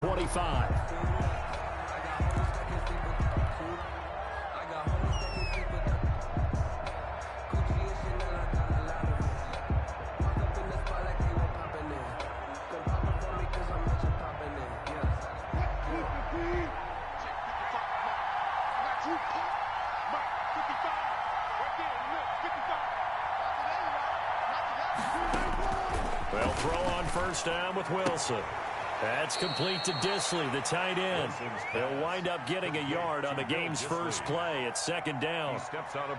25. They'll throw on first down with Wilson. That's complete to Dissly, the tight end. They'll wind up getting a yard on the game's first play at second down.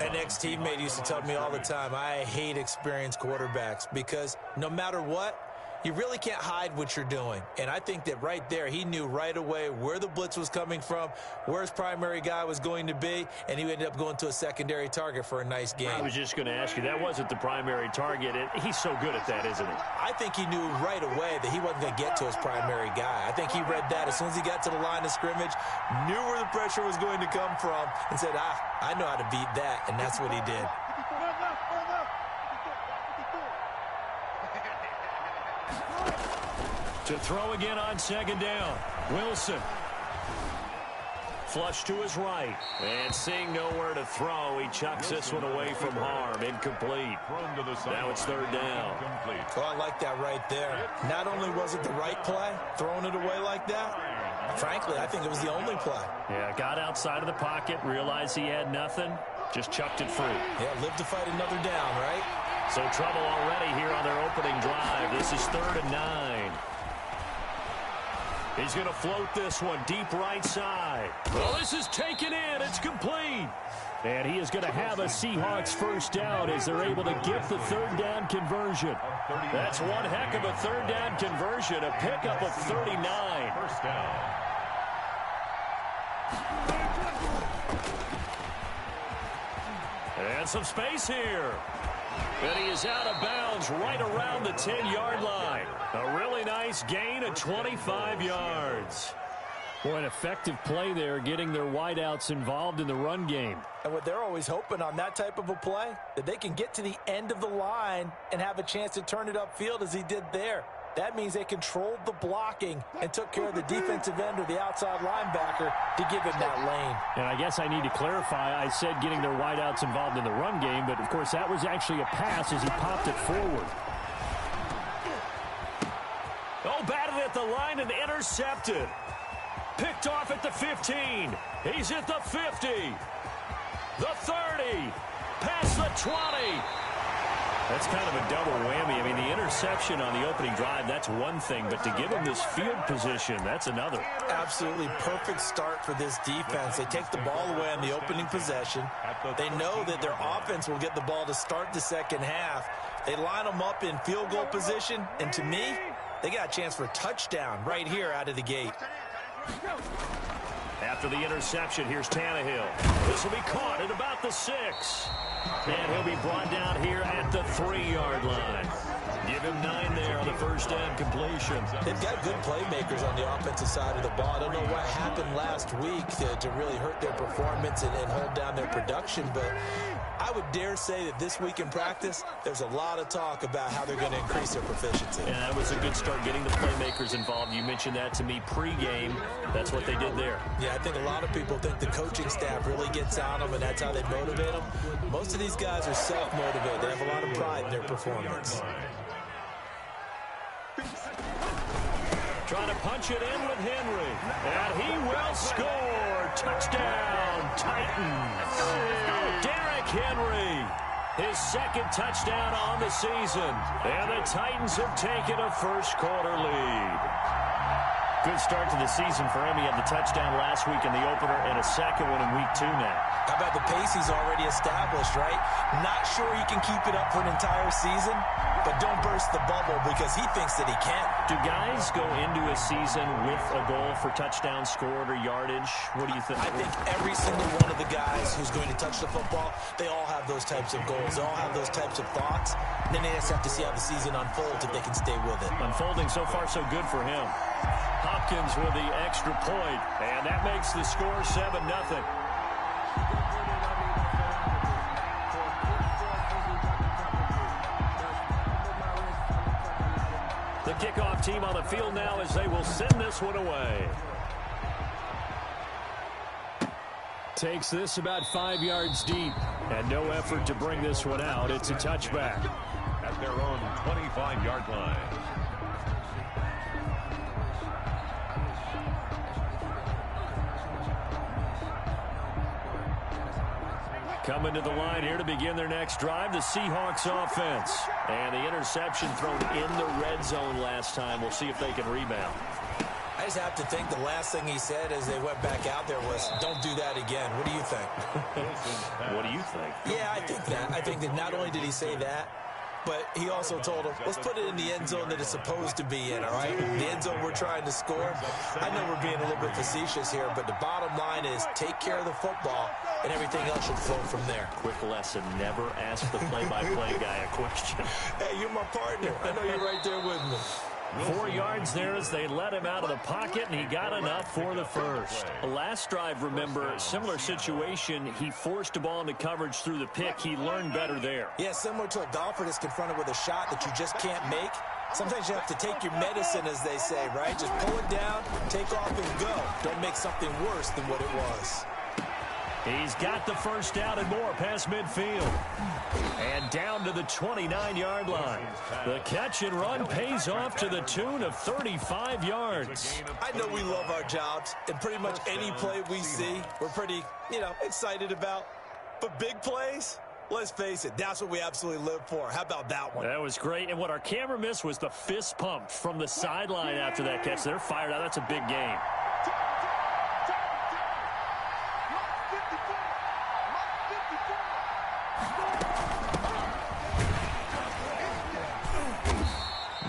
An ex-teammate used to tell me all the time, I hate experienced quarterbacks because no matter what, you really can't hide what you're doing. And I think that right there, he knew right away where the blitz was coming from, where his primary guy was going to be, and he ended up going to a secondary target for a nice game. I was just going to ask you, that wasn't the primary target. He's so good at that, isn't he? I think he knew right away that he wasn't going to get to his primary guy. I think he read that as soon as he got to the line of scrimmage, knew where the pressure was going to come from, and said, I know how to beat that, and that's what he did. To throw again on second down. Wilson. Flush to his right. And seeing nowhere to throw, he chucks this one away from harm. Incomplete. Now it's third down. Oh, I like that right there. Not only was it the right play, throwing it away like that, frankly, I think it was the only play. Yeah, got outside of the pocket, realized he had nothing, just chucked it free. Yeah, live to fight another down, right? So trouble already here on their opening drive. This is 3rd and 9. He's going to float this one deep right side. Well, this is taken in. It's complete. And he is going to have a Seahawks first down as they're able to get the third down conversion. That's one heck of a third down conversion, a pickup of 39. First down. And some space here. And he is out of bounds right around the 10-yard line. A really nice gain of 25 yards. Boy, an effective play there, getting their wideouts involved in the run game. And what they're always hoping on that type of a play, that they can get to the end of the line and have a chance to turn it upfield as he did there. That means they controlled the blocking and took care of the defensive end or the outside linebacker to give him that lane. And I guess I need to clarify, I said getting their wideouts involved in the run game, but of course that was actually a pass as he popped it forward. Oh, batted at the line and intercepted. Picked off at the 15. He's at the 50. The 30. Past the 20. That's kind of a double whammy. I mean, the interception on the opening drive, that's one thing, but to give him this field position, that's another. Absolutely perfect start for this defense. They take the ball away on the opening possession. They know that their offense will get the ball to start the second half. They line them up in field goal position, and to me, they got a chance for a touchdown right here out of the gate. After the interception, here's Tannehill. This will be caught at about the 6. And he'll be brought down here at the 3-yard line. Give him 9 there on the first down completion. They've got good playmakers on the offensive side of the ball. I don't know what happened last week to really hurt their performance and hold down their production, but I would dare say that this week in practice, there's a lot of talk about how they're going to increase their proficiency. And that was a good start, getting the playmakers involved. You mentioned that to me pregame. That's what they did there. Yeah, I think a lot of people think the coaching staff really gets on them, and that's how they motivate them. Most of these guys are self-motivated. They have a lot of pride in their performance. Trying to punch it in with Henry. And he will score. Touchdown, Titans. Derrick Henry, his second touchdown on the season. And the Titans have taken a first-quarter lead. Good start to the season for him. He had the touchdown last week in the opener and a second one in week 2 now. How about the pace he's already established, right? Not sure he can keep it up for an entire season, but don't burst the bubble because he thinks that he can. Do guys go into a season with a goal for touchdown scored or yardage? What do you think? I think every single one of the guys who's going to touch the football, they all have those types of goals. They all have those types of thoughts. And then they just have to see how the season unfolds if they can stay with it. Unfolding so far so good for him. Hopkins with the extra point, and that makes the score 7-0. The kickoff kickoff team on the field now as they will send this one away. Takes this about 5 yards deep, and no effort to bring this one out. It's a touchback. At their own 25-yard line. Coming to the line here to begin their next drive, the Seahawks offense. And the interception thrown in the red zone last time. We'll see if they can rebound. I just have to think the last thing he said as they went back out there was, don't do that again. What do you think? What do you think? Yeah, I think that. I think that not only did he say that, but he also told him, let's put it in the end zone that it's supposed to be in, all right? The end zone we're trying to score. I know we're being a little bit facetious here, but the bottom line is take care of the football, and everything else should flow from there. Quick lesson, never ask the play-by-play guy a question. Hey, you're my partner. I know you're right there with me. 4 yards there as they let him out of the pocket, and he got enough for the first. Last drive, remember, similar situation. He forced the ball into coverage through the pick. He learned better there. Yeah, similar to a golfer that's confronted with a shot that you just can't make. Sometimes you have to take your medicine, as they say, right? Just pull it down, take off, and go. Don't make something worse than what it was. He's got the first down and more past midfield. And down to the 29-yard line. The catch and run pays off to the tune of 35 yards. I know we love our jobs, and pretty much any play we see, we're pretty, excited about. But big plays, let's face it, that's what we absolutely live for. How about that one? That was great. And what our camera missed was the fist pump from the sideline after that catch. They're fired out. That's a big game.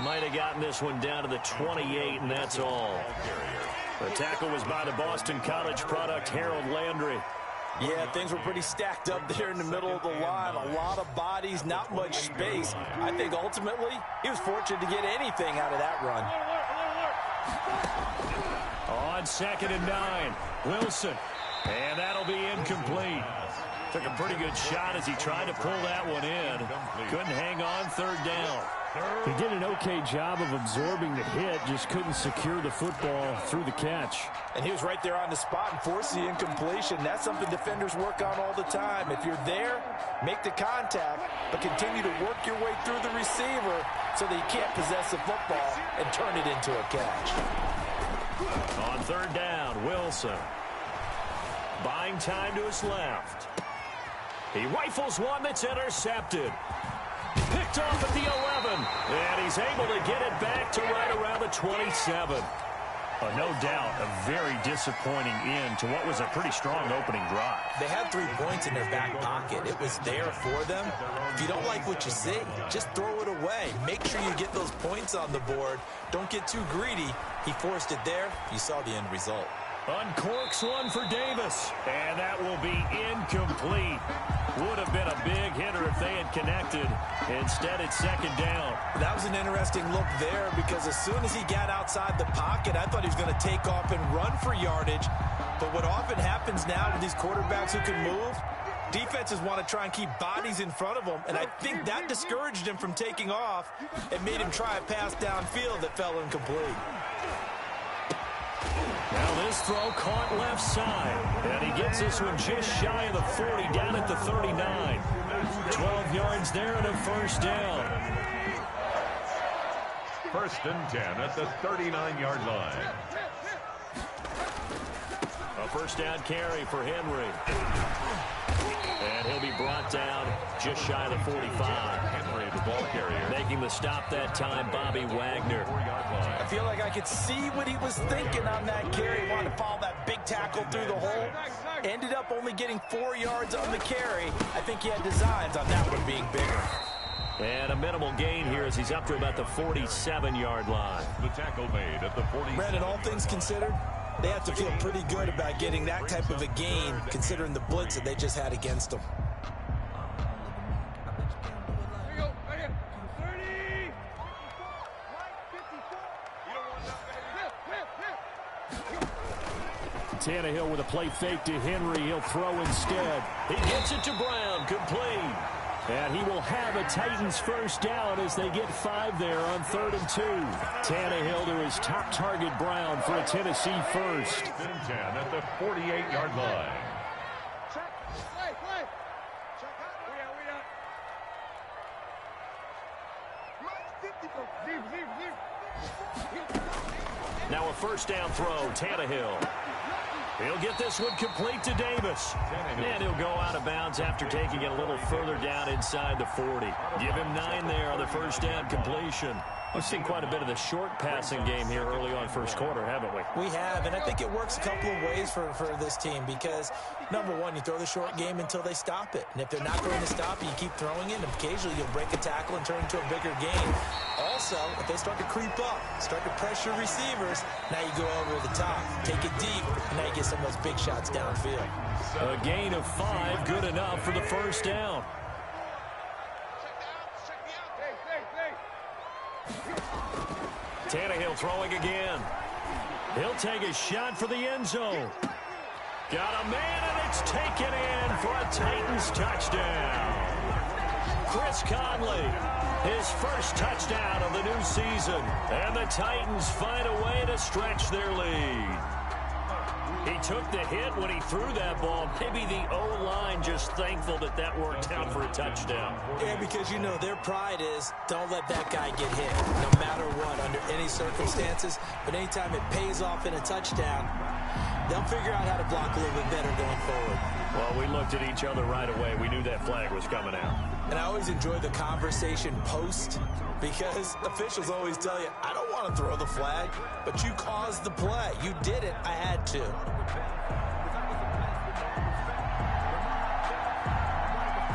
Might have gotten this one down to the 28, and that's all. The tackle was by the Boston College product, Harold Landry. Yeah, things were pretty stacked up there in the middle of the line. A lot of bodies, not much space. I think ultimately he was fortunate to get anything out of that run. On 2nd and 9, Wilson. And that'll be incomplete. Took a pretty good shot as he tried to pull that one in. Couldn't hang on, 3rd down. He did an okay job of absorbing the hit, just couldn't secure the football through the catch. And he was right there on the spot and forced the incompletion. That's something defenders work on all the time. If you're there, make the contact, but continue to work your way through the receiver so that he can't possess the football and turn it into a catch. On 3rd down, Wilson. Buying time to his left. He rifles one that's intercepted. Picked off at the 11, and he's able to get it back to right around the 27. No doubt a very disappointing end to what was a pretty strong opening drive. They had 3 points in their back pocket. It was there for them. If you don't like what you see, just throw it away. Make sure you get those points on the board. Don't get too greedy. He forced it there. You saw the end result. Uncorks one for Davis, and that will be incomplete. Would have been a big hitter if they had connected. Instead, it's 2nd down. That was an interesting look there because as soon as he got outside the pocket, I thought he was going to take off and run for yardage. But what often happens now with these quarterbacks who can move, defenses want to try and keep bodies in front of them, and I think that discouraged him from taking off and made him try a pass downfield that fell incomplete. Now this throw caught left side, and he gets this one just shy of the 40, down at the 39. 12 yards there and a first down. 1st and 10 at the 39-yard line. A first down carry for Henry. And he'll be brought down just shy of the 45. Henry, the ball carrier. Making the stop that time, Bobby Wagner. I feel like I could see what he was thinking on that carry. Wanted to follow that big tackle through the hole. Ended up only getting 4 yards on the carry. I think he had designs on that one being bigger. And a minimal gain here as he's up to about the 47-yard line. The tackle made at the 40. Brandon, all things considered, they have to feel pretty good about getting that type of a gain considering the blitz that they just had against them. Tannehill with a play fake to Henry. He'll throw instead. He gets it to Brown. Complete. And he will have a Titans first down as they get 5 there on 3rd and 2. Tannehill to his top target, Brown, for a Tennessee first. 10 at the 48-yard line. Now a first down throw, Tannehill. He'll get this one complete to Davis. And he'll go out of bounds after taking it a little further down inside the 40. Give him 9 there on the first down completion. We've seen quite a bit of the short passing game here early on first quarter, haven't we? We have, and I think it works a couple of ways for this team because, number one, you throw the short game until they stop it. And if they're not going to stop it, you keep throwing it, and occasionally you'll break a tackle and turn it into a bigger game. Also, if they start to creep up, start to pressure receivers, now you go over the top, take it deep, and now you get some of those big shots downfield. A gain of 5, good enough for the first down. Tannehill throwing again. He'll take a shot for the end zone. Got a man, and it's taken in for a Titans touchdown. Chris Conley, his first touchdown of the new season. And the Titans find a way to stretch their lead. He took the hit when he threw that ball. Maybe the O-line just thankful that that worked out for a touchdown. Yeah, because, you know, their pride is don't let that guy get hit, no matter what, under any circumstances. But anytime it pays off in a touchdown, they'll figure out how to block a little bit better going forward. Well, we looked at each other right away. We knew that flag was coming out. And I always enjoy the conversation post because officials always tell you, I don't want to throw the flag, but you caused the play. You did it. I had to.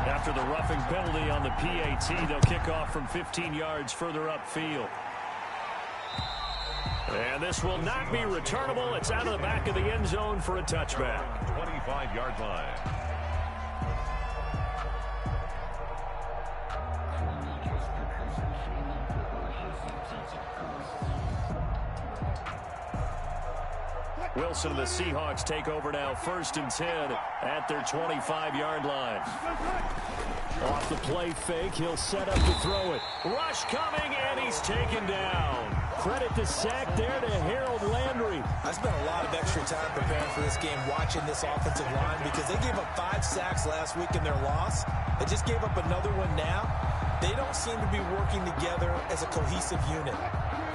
After the roughing penalty on the PAT, they'll kick off from 15 yards further upfield. And this will not be returnable. It's out of the back of the end zone for a touchback. 25-yard line. Wilson and the Seahawks take over now, 1st and 10 at their 25-yard line. Off the play fake, he'll set up to throw it. Rush coming, and he's taken down. Credit the sack there to Harold Landry. I spent a lot of extra time preparing for this game, watching this offensive line, because they gave up 5 sacks last week in their loss. They just gave up another one now. They don't seem to be working together as a cohesive unit.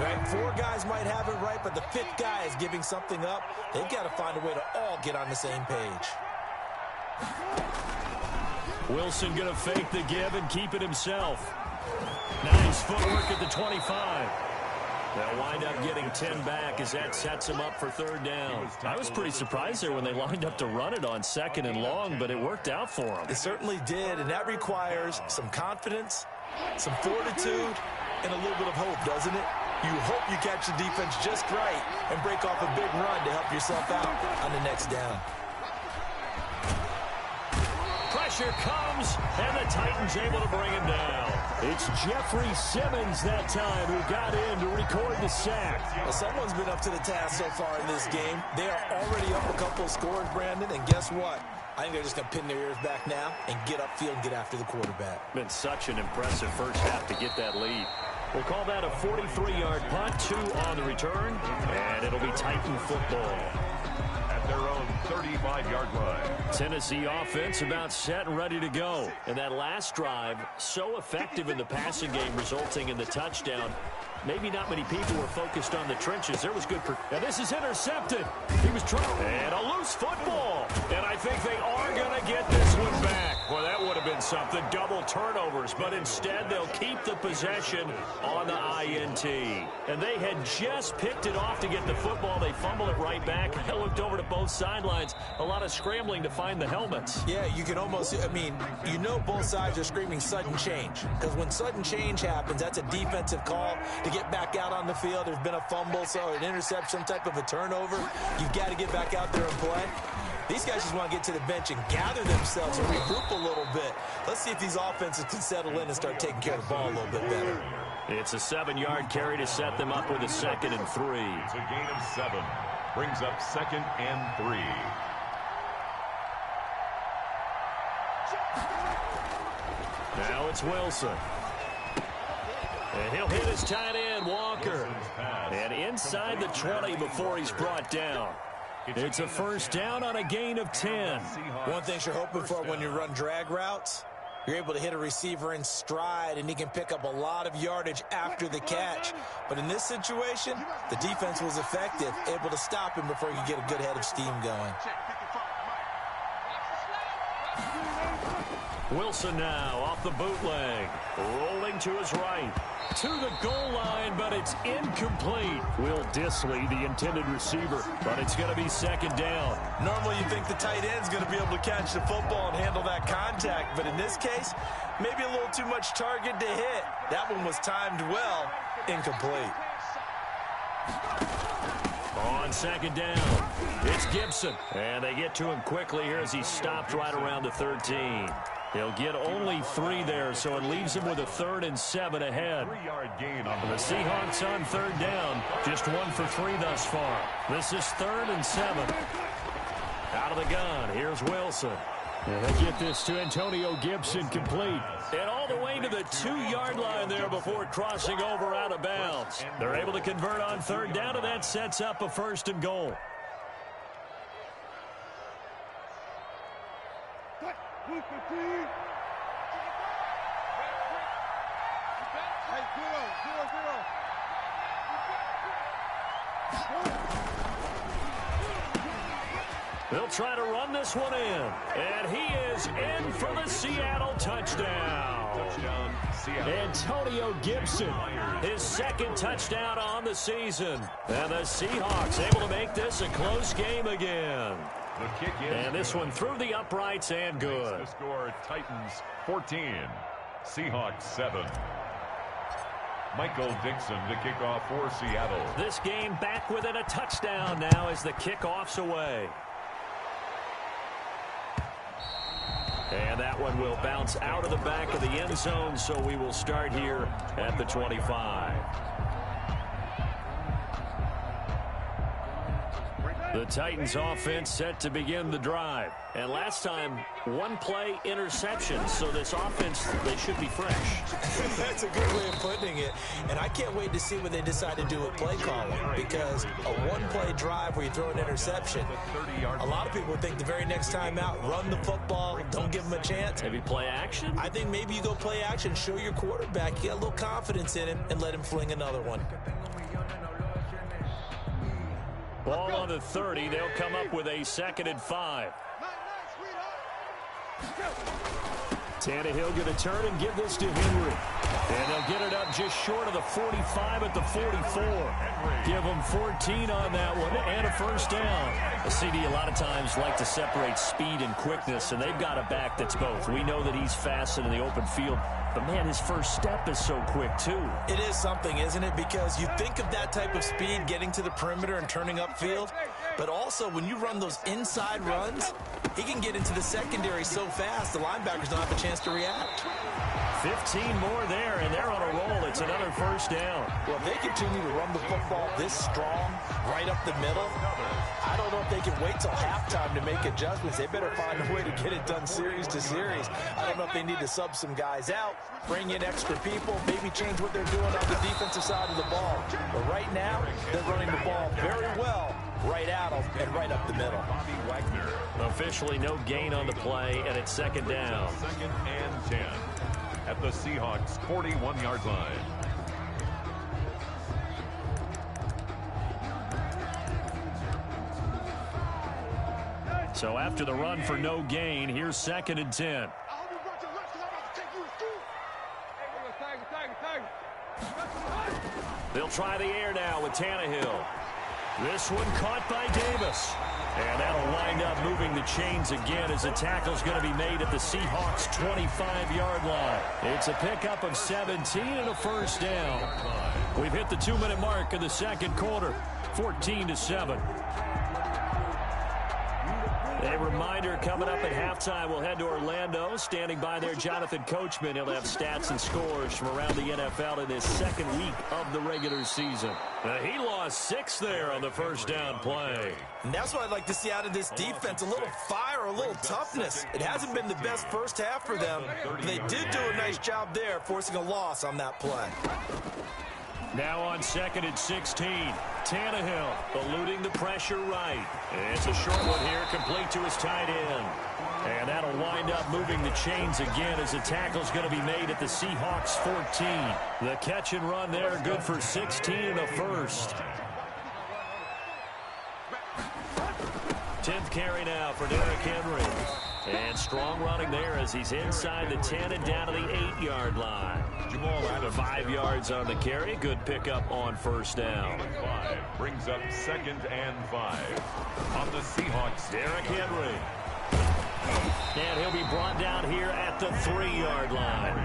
Right? 4 guys might have it right, but the 5th guy is giving something up. They've got to find a way to all get on the same page. Wilson going to fake the give and keep it himself. Nice footwork at the 25. They'll wind up getting 10 back as that sets them up for 3rd down. I was pretty surprised there when they lined up to run it on 2nd and long, but it worked out for them. It certainly did, and that requires some confidence, some fortitude, and a little bit of hope, doesn't it? You hope you catch the defense just right and break off a big run to help yourself out on the next down. Pressure comes, and the Titans able to bring him down. It's Jeffrey Simmons that time who got in to record the sack. Well, someone's been up to the task so far in this game. They are already up a couple of scores, Brandon, and guess what? I think they're just going to pin their ears back now and get upfield and get after the quarterback. Been such an impressive first half to get that lead. We'll call that a 43-yard punt, 2 on the return, and it'll be Titan football. At their own 35-yard line. Tennessee offense about set and ready to go. And that last drive, so effective in the passing game, resulting in the touchdown. Maybe not many people were focused on the trenches. There was good. And this is intercepted. He was trying. And a loose football. And I think they are going to get this one back. Well, that would have been something. Double turnovers. But instead, they'll keep the possession on the INT. And they had just picked it off to get the football. They fumbled it right back. I looked over to both sidelines. A lot of scrambling to find the helmets. Yeah, you can almost, I mean, you know both sides are screaming sudden change. Because when sudden change happens, that's a defensive call to get back out on the field. There's been a fumble, so an interception, some type of a turnover. You've got to get back out there and play. These guys just want to get to the bench and gather themselves and regroup a little bit. Let's see if these offenses can settle in and start taking care of the ball a little bit better. It's a 7-yard carry to set them up with a 2nd and 3. It's a gain of 7. Brings up 2nd and 3. Now it's Wilson. And he'll hit his tight end, Walker. And inside the 20 before he's brought down. It's a first down on a gain of 10. One thing you're hoping for when you run drag routes, you're able to hit a receiver in stride, and he can pick up a lot of yardage after the catch. But in this situation, the defense was effective, able to stop him before he could get a good head of steam going. Wilson now off the bootleg, rolling to his right, to the goal line, but it's incomplete. Will Dissly, the intended receiver, but it's going to be second down. Normally you think the tight end's going to be able to catch the football and handle that contact, but in this case, maybe a little too much target to hit. That one was timed well, incomplete. On second down, it's Gibson, and they get to him quickly here as he stopped right around the 13. He'll get only 3 there, so it leaves him with a 3rd and 7 ahead. The Seahawks on third down, just 1 for 3 thus far. This is 3rd and 7. Out of the gun, here's Wilson. And they get this to Antonio Gibson complete. And all the way to the 2-yard line there before crossing over out of bounds. They're able to convert on third down, and that sets up a 1st and goal. They'll try to run this one in. And he is in for the Seattle touchdown. Antonio Gibson, his 2nd touchdown on the season. And the Seahawks able to make this a close game again. And this one through the uprights and good. The score, Titans 14, Seahawks 7. Michael Dixon to kick off for Seattle. This game back within a touchdown now as the kickoff's away. And that one will bounce out of the back of the end zone, so we will start here at the 25. The Titans offense set to begin the drive. And last time, 1-play interception. So this offense, they should be fresh. That's a good way of putting it. And I can't wait to see what they decide to do with play calling. Because a 1-play drive where you throw an interception, a lot of people think the very next time out, run the football, don't give them a chance. Maybe play action? I think maybe you go play action, show your quarterback, get a little confidence in him, and let him fling another one. Ball on the 30. They'll come up with a 2nd and 5. Tannehill going to turn and give this to Henry. And they'll get it up just short of the 45 at the 44. Give them 14 on that one and a 1st down. A CD a lot of times like to separate speed and quickness, and they've got a back that's both. We know that he's fast in the open field, but, man, his first step is so quick, too. It is something, isn't it? Because you think of that type of speed getting to the perimeter and turning upfield, but also when you run those inside runs, he can get into the secondary so fast the linebackers don't have a chance to react. 15 more there, and they're on a roll. It's another 1st down. Well, if they continue to run the football this strong, right up the middle, I don't know if they can wait till halftime to make adjustments. They better find a way to get it done series to series. I don't know if they need to sub some guys out, bring in extra people, maybe change what they're doing on the defensive side of the ball. But right now, they're running the ball very well right out of and right up the middle. Officially no gain on the play, and it's 2nd down. 2nd and 10 at the Seahawks 41-yard line. So after the run for no gain, here's 2nd and 10. They'll try the air now with Tannehill. This one caught by Davis. And that'll wind up moving the chains again as the tackle's going to be made at the Seahawks' 25-yard line. It's a pickup of 17 and a 1st down. We've hit the 2-minute mark of the 2nd quarter, 14-7. A reminder coming up at halftime, we'll head to Orlando. Standing by there, Jonathan Coachman. He'll have stats and scores from around the NFL in his second week of the regular season. He lost 6 there on the first down play. And that's what I'd like to see out of this defense, a little fire, a little toughness. It hasn't been the best first half for them, but they did do a nice job there, forcing a loss on that play. Now on 2nd and 16, Tannehill eluding the pressure right. It's a short one here, complete to his tight end. And that'll wind up moving the chains again as the tackle's going to be made at the Seahawks 14. The catch and run there, good for 16 and a first. 10th carry now for Derrick Henry. And strong running there as he's inside the 10 and down to the 8-yard line. 5 yards on the carry. Good pickup on first down. 5 brings up 2nd and 5 on the Seahawks. Derrick Henry. And he'll be brought down here at the 3-yard line.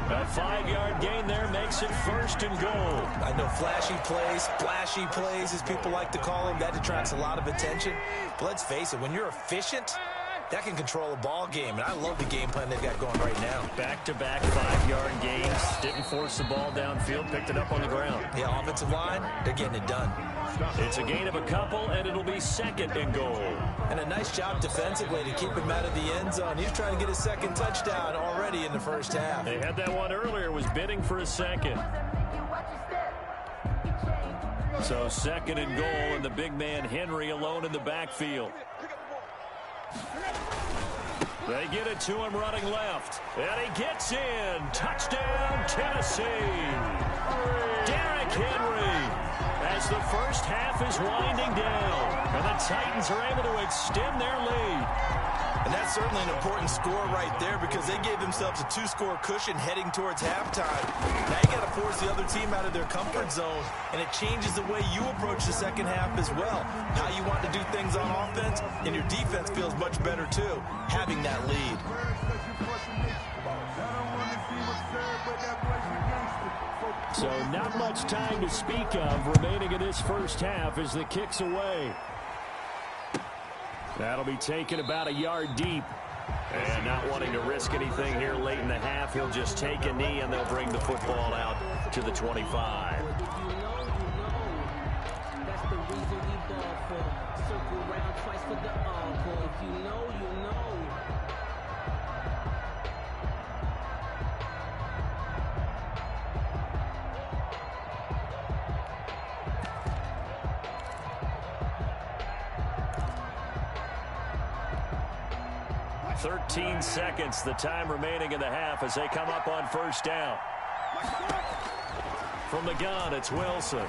A 5-yard gain there makes it 1st and goal. I know flashy plays, as people like to call them, that attracts a lot of attention. But let's face it, when you're efficient, that can control a ball game, and I love the game plan they've got going right now. Back-to-back 5-yard gains. Didn't force the ball downfield, picked it up on the ground. Yeah, offensive line, they're getting it done. It's a gain of a couple, and it'll be 2nd and goal. And a nice job defensively to keep him out of the end zone. He's trying to get his 2nd touchdown already in the first half. They had that one earlier, was bidding for a 2nd. So 2nd and goal, and the big man Henry alone in the backfield. They get it to him running left. And he gets in. Touchdown, Tennessee. Derrick Henry. As the first half is winding down. And the Titans are able to extend their lead. And that's certainly an important score right there because they gave themselves a 2-score cushion heading towards halftime. Now you got to force the other team out of their comfort zone, and it changes the way you approach the second half as well. How you want to do things on offense, and your defense feels much better too, having that lead. So not much time to speak of remaining in this first half as the kick's away. That'll be taken about a yard deep. And not wanting to risk anything here late in the half, he'll just take a knee and they'll bring the football out to the 25. That's the reason we ball for. Circle round twice for the encore. If you know, you know. "13 seconds, the time remaining in the half as they come up on first down. From the gun, it's Wilson.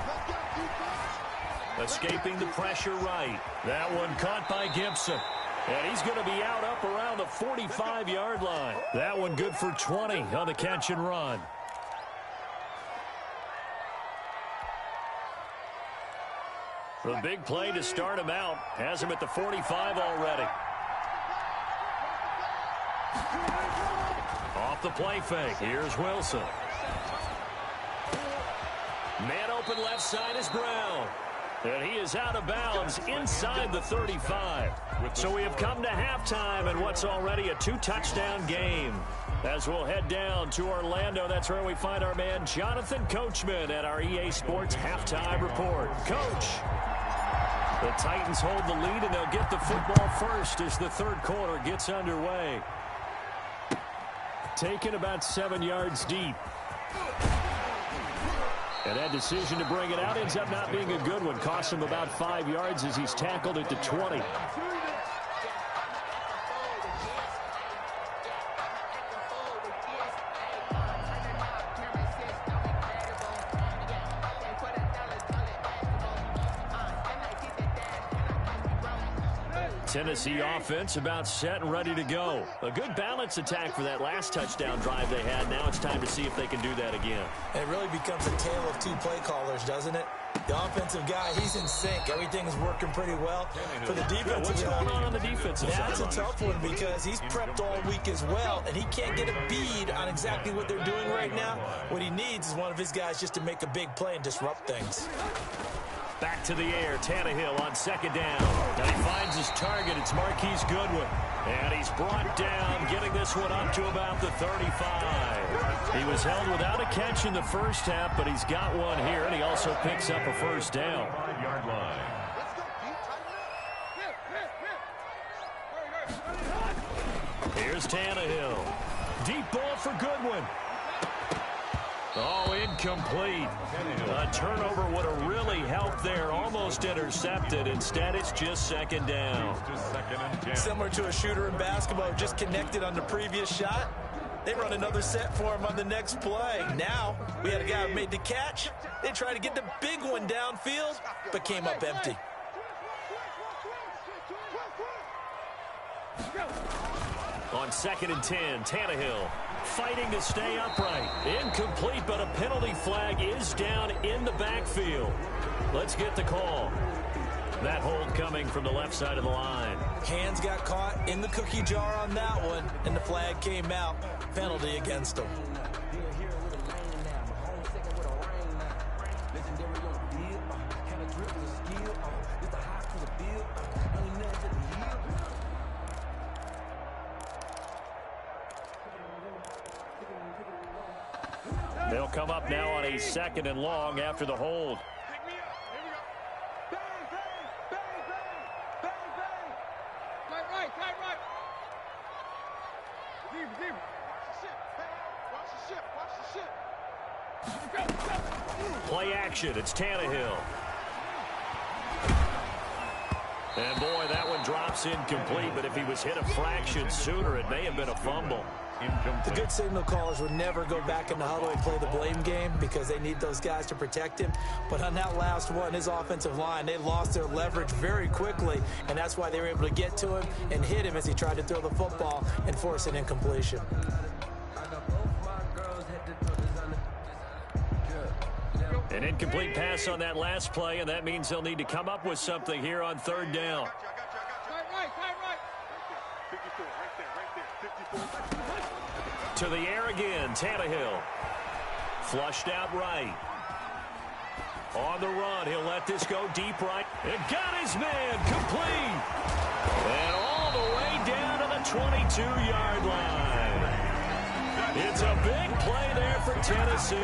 Escaping the pressure right. That one caught by Gibson. And he's going to be out up around the 45-yard line. That one good for 20 on the catch and run. The big play to start him out has him at the 45 already. Off the play fake. Here's Wilson. Man open left side is Brown. And he is out of bounds inside the 35. So we have come to halftime in what's already a 2-touchdown game. As we'll head down to Orlando, that's where we find our man Jonathan Coachman at our EA Sports Halftime Report. Coach, the Titans hold the lead and they'll get the football first as the third quarter gets underway. Taken about 7 yards deep. And that decision to bring it out ends up not being a good one. Costs him about 5 yards as he's tackled at the 20. Tennessee offense about set and ready to go. A good balance attack for that last touchdown drive they had. Now it's time to see if they can do that again. It really becomes a tale of 2 play callers, doesn't it? The offensive guy, he's in sync. Everything's working pretty well. For the defensive guy, what's going on the defensive side? That's a tough one because he's prepped all week as well, and he can't get a bead on exactly what they're doing right now. What he needs is one of his guys just to make a big play and disrupt things. Back to the air. Tannehill on second down. And he finds his target. It's Marquise Goodwin. And he's brought down, getting this one up to about the 35. He was held without a catch in the first half, but he's got one here, and he also picks up a first down. 5-yard line. Here's Tannehill. Deep ball for Goodwin. Oh, incomplete. A turnover would have really helped there. Almost intercepted. Instead, it's just second down. Similar to a shooter in basketball, just connected on the previous shot. They run another set for him on the next play. Now, we had a guy who made the catch. They tried to get the big one downfield, but came up empty. On 2nd and 10, Tannehill fighting to stay upright. Incomplete, but a penalty flag is down in the backfield. Let's get the call. That hold coming from the left side of the line. Hands got caught in the cookie jar on that one, and the flag came out. Penalty against them. They'll come up now on a 2nd and long after the hold. Play action. It's Tannehill. And boy, that one drops incomplete, but if he was hit a fraction sooner, it may have been a fumble. The good signal callers would never go back in the huddle and play the blame game because they need those guys to protect him. But on that last one, his offensive line, they lost their leverage very quickly, and that's why they were able to get to him and hit him as he tried to throw the football and force an incompletion. An incomplete pass on that last play, and that means they'll need to come up with something here on 3rd down. To the air again, Tannehill. Flushed out right. On the run, he'll let this go deep right. And got his man, complete. And all the way down to the 22-yard line. It's a big play there for Tennessee.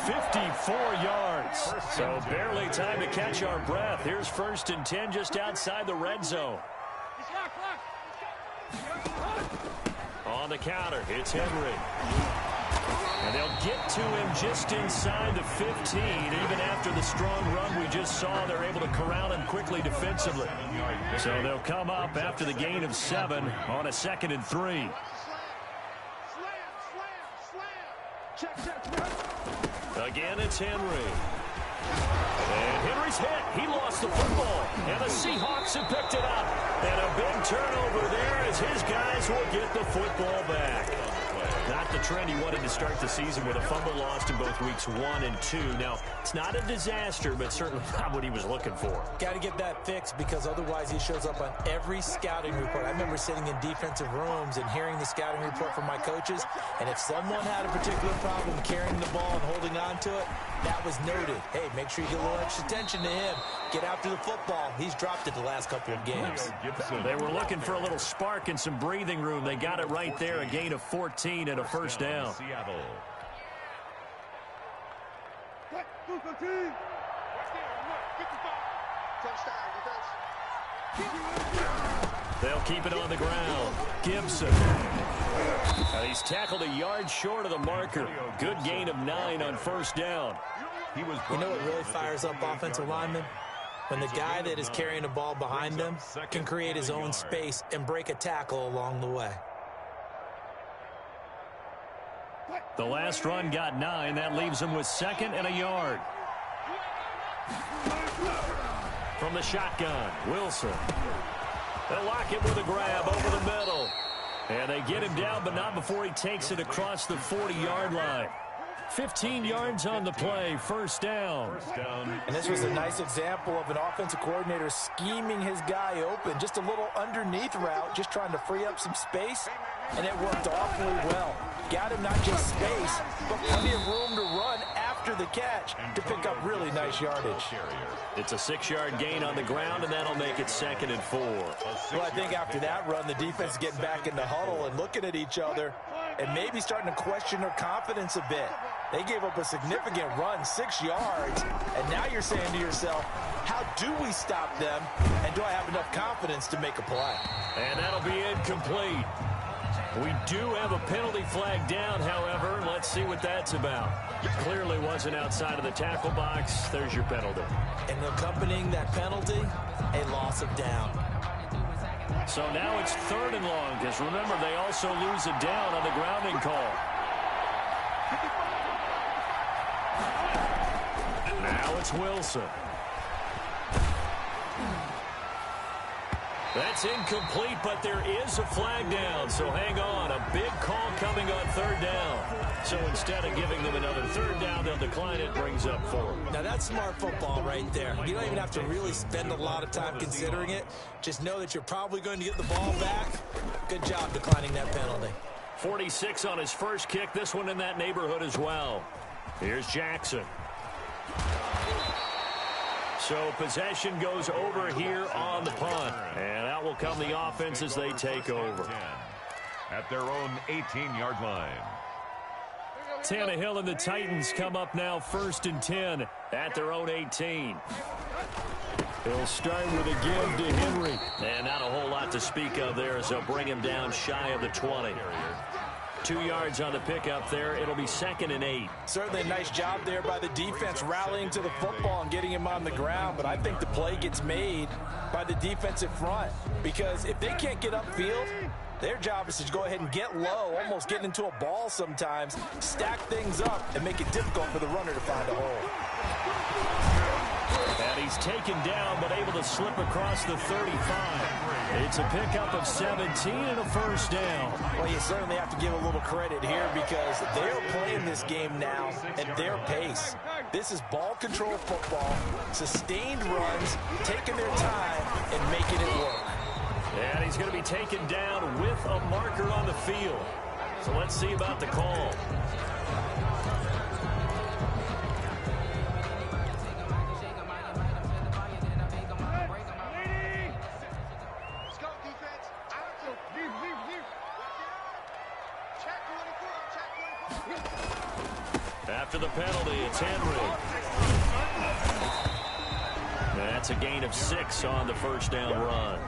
54 yards. So barely time to catch our breath. Here's 1st and 10 just outside the red zone. On the counter, it's Henry. And they'll get to him just inside the 15. Even after the strong run we just saw, they're able to corral him quickly defensively. So they'll come up after the gain of 7 on a 2nd and 3. Again, it's Henry. And Henry's hit. He lost the football. And the Seahawks have picked it up. And a big turnover there as his guys will get the football back. Not the trend he wanted to start the season with a fumble lost in both weeks 1 and 2. Now, it's not a disaster, but certainly not what he was looking for. Got to get that fixed because otherwise he shows up on every scouting report. I remember sitting in defensive rooms and hearing the scouting report from my coaches, and if someone had a particular problem carrying the ball and holding on to it, that was noted. Hey, make sure you get a little extra attention to him. Get after the football. He's dropped it the last couple of games. They were looking for a little spark and some breathing room. They got it right there, a gain of 14 and a first down. Seattle. They'll keep it on the ground. Gibson. He's tackled a yard short of the marker. Good gain of 9 on first down. You know what really fires up offensive linemen? When the guy that is carrying the ball behind them can create his own space and break a tackle along the way. The last run got 9. That leaves him with 2nd and a yard. From the shotgun, Wilson. They'll lock it with a grab over the middle. And they get him down, but not before he takes it across the 40-yard line. 15 yards on the play, first down. And this was a nice example of an offensive coordinator scheming his guy open. Just a little underneath route, just trying to free up some space, and it worked awfully well. Got him not just space, but plenty of room to run after after the catch to pick up really nice yardage. It's a 6-yard gain on the ground, and that'll make it 2nd and 4. Well, I think after that run, the defense is getting back in the huddle and looking at each other and maybe starting to question their confidence a bit. They gave up a significant run, 6 yards, and now you're saying to yourself, how do we stop them, and do I have enough confidence to make a play? And that'll be incomplete. We do have a penalty flag down, however. Let's see what that's about. Clearly wasn't outside of the tackle box. There's your penalty. And accompanying that penalty, a loss of down. So now it's 3rd and long, because remember, they also lose a down on the grounding call. Now it's Wilson. That's incomplete, but there is a flag down, so hang on. A big call coming on 3rd down. So instead of giving them another 3rd down, they'll decline it, brings up 4. Now that's smart football right there. You don't even have to really spend a lot of time considering it. Just know that you're probably going to get the ball back. Good job declining that penalty. 46 on his first kick, this one in that neighborhood as well. Here's Jackson. So possession goes over here on the punt. And out will come the offense as they take over. At their own 18-yard line. Tannehill and the Titans come up now 1st and 10 at their own 18. He'll start with a give to Henry. And not a whole lot to speak of there as they'll bring him down shy of the 20. 2 yards on the pickup there. It'll be 2nd and 8. Certainly a nice job there by the defense rallying to the football and getting him on the ground. But I think the play gets made by the defensive front, because if they can't get upfield, their job is to go ahead and get low, almost get into a ball sometimes, stack things up, and make it difficult for the runner to find a hole. And he's taken down, but able to slip across the 35. It's a pickup of 17 and a 1st down. Well, you certainly have to give a little credit here, because they're playing this game now at their pace. This is ball control football, sustained runs, taking their time, and making it work. And he's going to be taken down with a marker on the field. So let's see about the call. After the penalty, it's Henry. That's a gain of 6 on the 1st down run.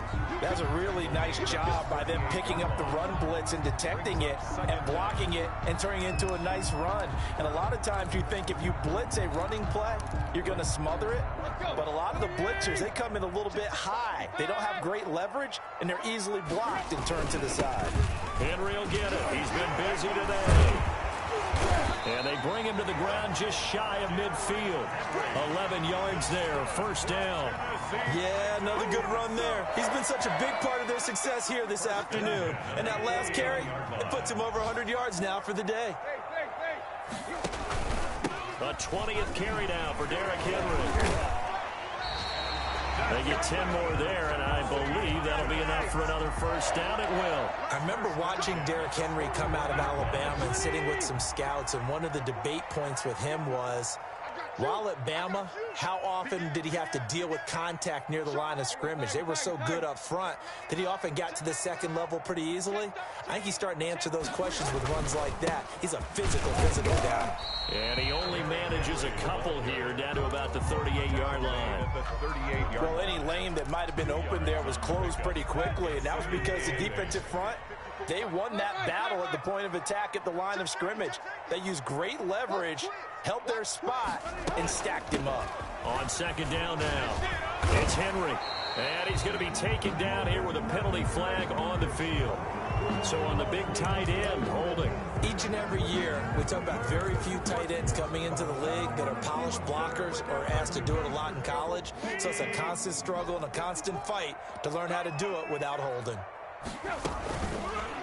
That's a really nice job by them picking up the run blitz and detecting it and blocking it and turning it into a nice run. And a lot of times you think if you blitz a running play, you're going to smother it. But a lot of the blitzers, they come in a little bit high. They don't have great leverage, and they're easily blocked and turned to the side. Henry will get it. He's been busy today. And they bring him to the ground just shy of midfield. 11 yards there, 1st down. Yeah, another good run there. He's been such a big part of their success here this afternoon. And that last carry, it puts him over 100 yards now for the day. The 20th carry now for Derrick Henry. They get 10 more there, and I believe that'll be enough for another 1st down. It will. I remember watching Derrick Henry come out of Alabama and sitting with some scouts, and one of the debate points with him was, while at Bama, how often did he have to deal with contact near the line of scrimmage? They were so good up front that he often got to the 2nd level pretty easily. I think he's starting to answer those questions with runs like that. He's a physical guy. And he only manages a couple here down to about the 38-yard line. Well, any lane that might have been open there was closed pretty quickly, and that was because the defensive front, they won that battle at the point of attack at the line of scrimmage. They used great leverage, held their spot, and stacked him up. On 2nd down now, it's Henry. And he's going to be taken down here with a penalty flag on the field. So on the big tight end, holding. Each and every year, we talk about very few tight ends coming into the league that are polished blockers or asked to do it a lot in college. So it's a constant struggle and a constant fight to learn how to do it without holding.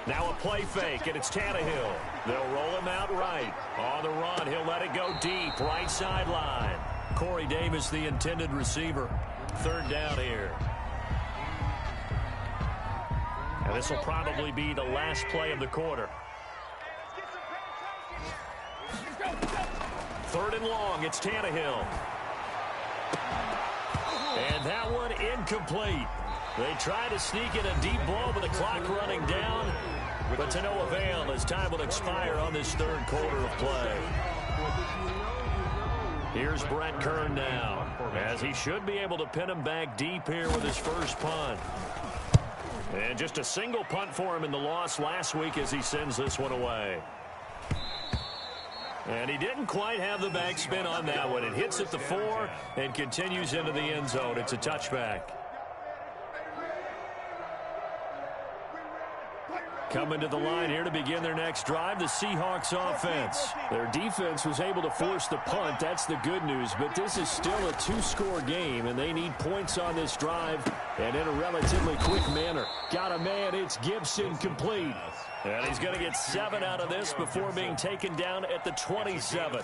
Now a play fake, and it's Tannehill. They'll roll him out right. On the run, he'll let it go deep, right sideline. Corey Davis, the intended receiver. 3rd down here. And this will probably be the last play of the quarter. 3rd and long. It's Tannehill. And that one incomplete. They try to sneak in a deep ball with the clock running down, but to no avail as time will expire on this 3rd quarter of play. Here's Brett Kern now, as he should be able to pin him back deep here with his first punt. And just a single punt for him in the loss last week as he sends this one away. And he didn't quite have the backspin on that one. It hits at the 4 and continues into the end zone. It's a touchback. Coming to the line here to begin their next drive, the Seahawks offense. Their defense was able to force the punt. That's the good news. But this is still a 2-score game, and they need points on this drive and in a relatively quick manner. Got a man. It's Gibson, complete. And he's going to get 7 out of this before being taken down at the 27.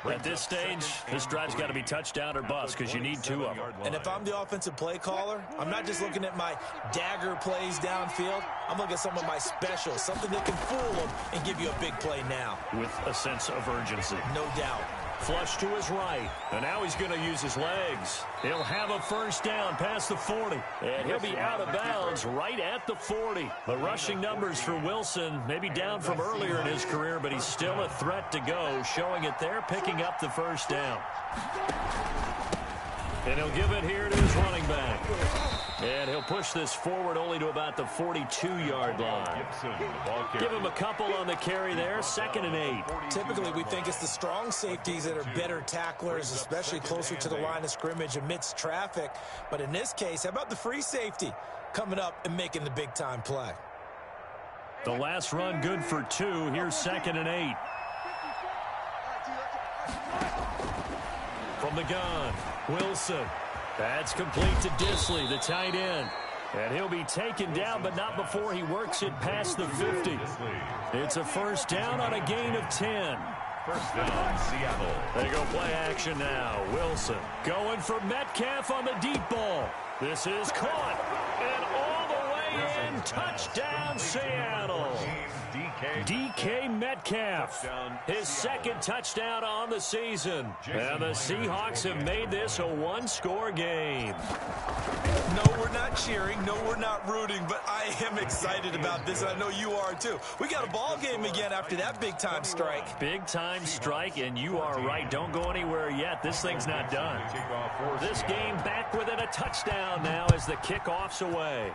At this stage, this drive's got to be touchdown or bust because you need 2 of them. And if I'm the offensive play caller, I'm not just looking at my dagger plays downfield. I'm looking at some of my specials, something that can fool them and give you a big play now. With a sense of urgency. No doubt. Flush to his right, and now he's going to use his legs. He'll have a first down past the 40, and he'll be out of bounds right at the 40. The rushing numbers for Wilson maybe down from earlier in his career, but he's still a threat to go, showing it there, picking up the first down. And he'll give it here to his running back. And he'll push this forward only to about the 42-yard line. Give him a couple on the carry there, 2nd and 8. Typically, we think it's the strong safeties that are better tacklers, especially closer to the line of scrimmage amidst traffic. But in this case, how about the free safety coming up and making the big-time play? The last run good for 2. Here's 2nd and 8. From the gun, Wilson. That's complete to Disley, the tight end. And he'll be taken down, but not before he works it past the 50. It's a first down on a gain of 10. First down, Seattle. They go play action now. Wilson going for Metcalf on the deep ball. This is caught. And all the way in. Touchdown, Seattle. DK Metcalf, his 2nd touchdown on the season. And the Seahawks have made this a 1-score game. No, we're not cheering. No, we're not rooting. But I am excited about this, and I know you are too. We got a ball game again after that big-time strike. Big-time strike, and you are right. Don't go anywhere yet. This thing's not done. This game back within a touchdown now as the kickoff's away.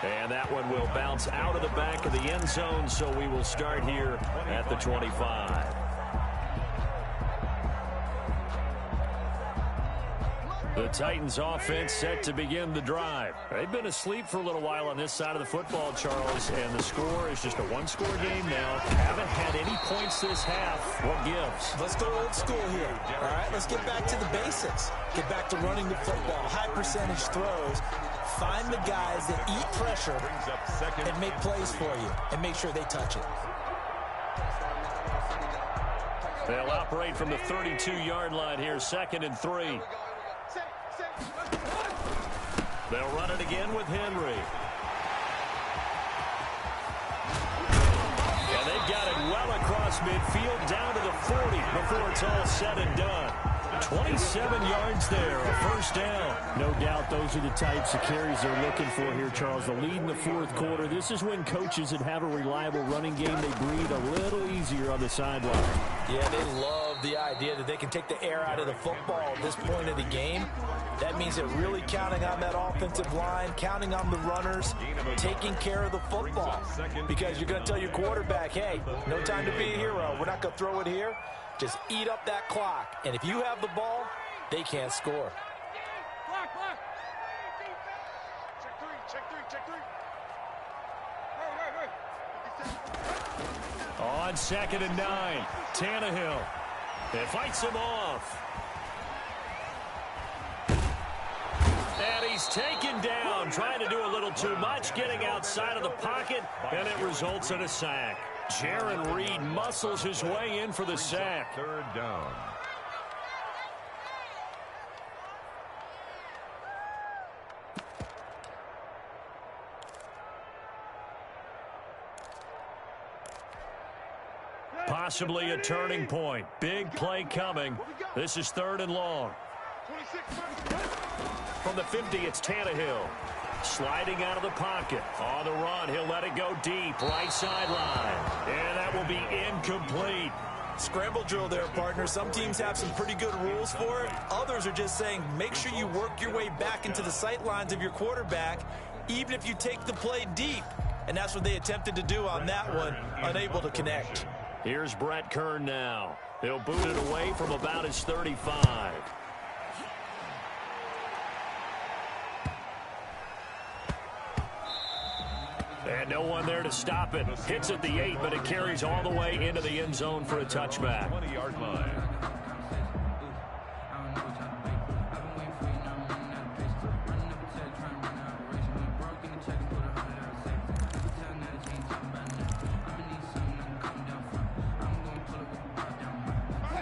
And that one will bounce out of the back of the end zone, so we will start here at the 25. The Titans offense set to begin the drive. They've been asleep for a little while on this side of the football, Charles, and the score is just a 1-score game now. Haven't had any points this half. What gives? Let's go old school here. All right, let's get back to the basics. Get back to running the football, high percentage throws. Find the guys that eat pressure and make plays for you and make sure they touch it. They'll operate from the 32-yard line here, 2nd and 3. They'll run it again with Henry. And they've got it well across midfield down to the 40 before it's all said and done. 27 yards there, a first down. No doubt those are the types of carries they're looking for here, Charles. The lead in the 4th quarter. This is when coaches that have a reliable running game, they breathe a little easier on the sideline. Yeah, they love the idea that they can take the air out of the football at this point of the game. That means they're really counting on that offensive line, counting on the runners, taking care of the football. Because you're going to tell your quarterback, hey, no time to be a hero. We're not going to throw it here. Just eat up that clock. And if you have the ball, they can't score. On 2nd and 9, Tannehill. It fights him off. And he's taken down, trying to do a little too much, getting outside of the pocket, and it results in a sack. Jaron Reed muscles his way in for the sack. 3rd down. possibly a turning point. Big play coming. This is 3rd and long. From the 50, it's Tannehill. Sliding out of the pocket. On the run, he'll let it go deep. Right sideline. And that will be incomplete. Scramble drill there, partner. Some teams have some pretty good rules for it. Others are just saying make sure you work your way back into the sight lines of your quarterback, even if you take the play deep. And that's what they attempted to do on that one, unable to connect. Here's Brett Kern now. He'll boot it away from about his 35. And no one there to stop it. Hits at the 8, but it carries all the way into the end zone for a touchback. 20-yard line.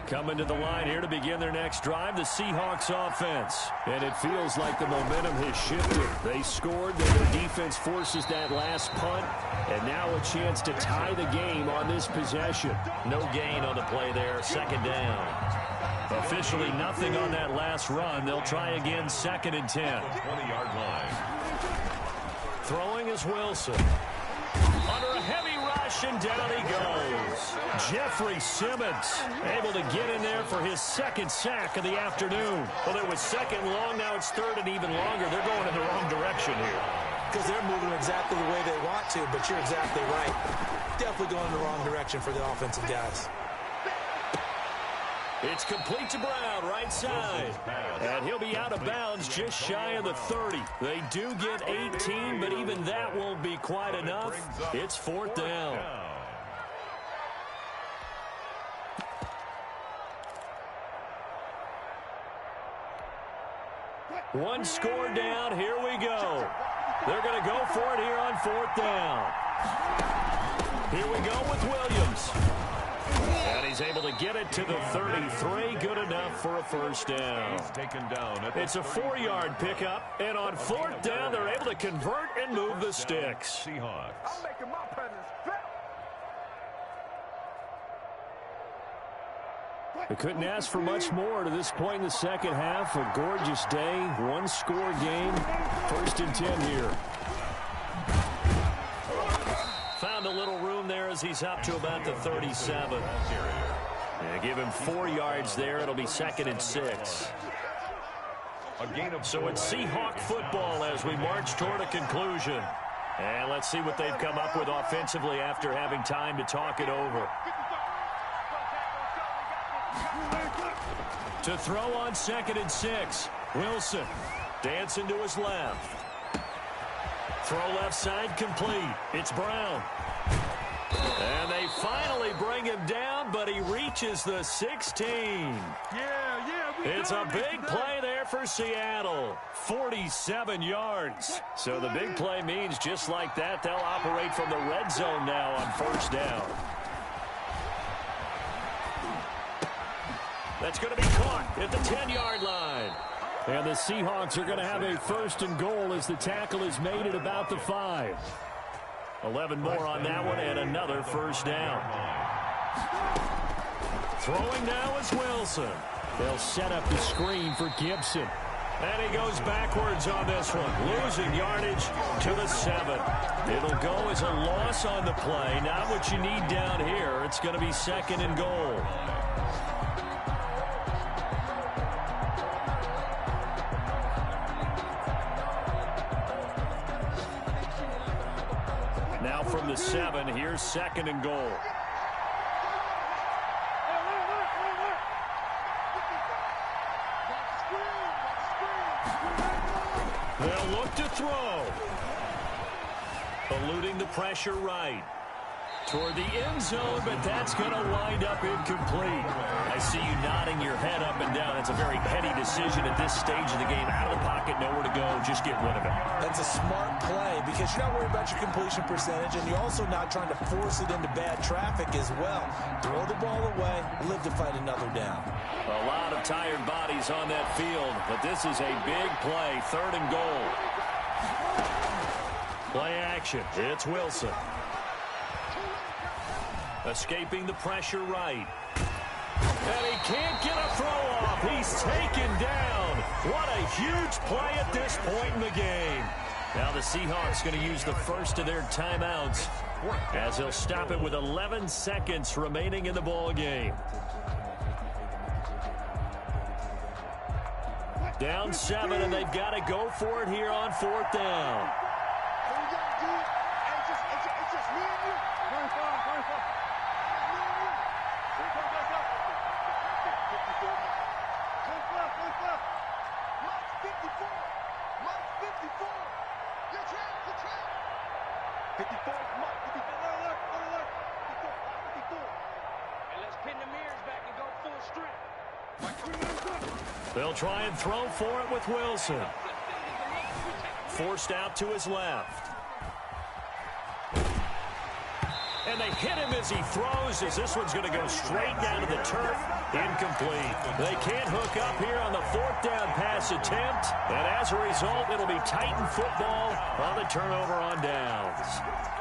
Coming to the line here to begin their next drive, the Seahawks offense. And it feels like the momentum has shifted. They scored, then their defense forces that last punt, and now a chance to tie the game on this possession. No gain on the play there, 2nd down. Officially nothing on that last run. They'll try again, 2nd and 10. 20-yard line. Throwing is Wilson. Under a heavy rush, and down he goes. Jeffrey Simmons able to get in there for his 2nd sack of the afternoon. Well, it was 2nd long, now it's 3rd and even longer. They're going in the wrong direction here. Because they're moving exactly the way they want to, but you're exactly right. Definitely going in the wrong direction for the offensive guys. It's complete to Brown, right side. And he'll be out of bounds just shy of the 30. They do get 18, but even that won't be quite enough. It's 4th down. One score down. Here we go. They're going to go for it here on 4th down. Here we go with Williams. And he's able to get it to the 33. Good enough for a 1st down. He's taken down. It's a 4-yard pickup. And on 4th down, they're able to convert and move the sticks. Seahawks. making my presence felt. They couldn't ask for much more to this point in the second half. A gorgeous day, one-score game. 1st and 10 here. Found a little room there as he's up to about the 37. Yeah, give him 4 yards there. It'll be 2nd and 6. So it's Seahawk football as we march toward a conclusion. And let's see what they've come up with offensively after having time to talk it over. To throw on 2nd and 6. Wilson dancing to his left. Throw left side complete. It's Brown. And they finally bring him down, but he reaches the 16. It's a big play there for Seattle. 47 yards. So the big play means just like that, they'll operate from the red zone now on 1st down. That's going to be caught at the 10-yard line. And the Seahawks are going to have a 1st and goal as the tackle is made at about the 5. 11 more on that one and another 1st down. Throwing now is Wilson. They'll set up the screen for Gibson. And he goes backwards on this one, losing yardage to the 7. It'll go as a loss on the play. Not what you need down here. It's going to be 2nd and goal. Now from the 7, here's 2nd and goal. They'll look to throw. Eluding the pressure right. Toward the end zone, but that's going to wind up incomplete. I see you nodding your head up and down. It's a very heady decision at this stage of the game. Out of the pocket, nowhere to go. Just get rid of it. That's a smart play because you're not worried about your completion percentage, and you're also not trying to force it into bad traffic as well. Throw the ball away, live to fight another down. A lot of tired bodies on that field, but this is a big play. 3rd and goal. Play action. It's Wilson. Escaping the pressure right. And he can't get a throw off. He's taken down. What a huge play at this point in the game. Now the Seahawks going to use the first of their timeouts as they'll stop it with 11 seconds remaining in the ball game. Down 7, and they've got to go for it here on 4th down. They'll try and throw for it with Wilson. Forced out to his left. And they hit him as he throws, as this one's going to go straight down to the turf. Incomplete. They can't hook up here on the 4th down pass attempt. And as a result, it'll be Titan football on the turnover on downs.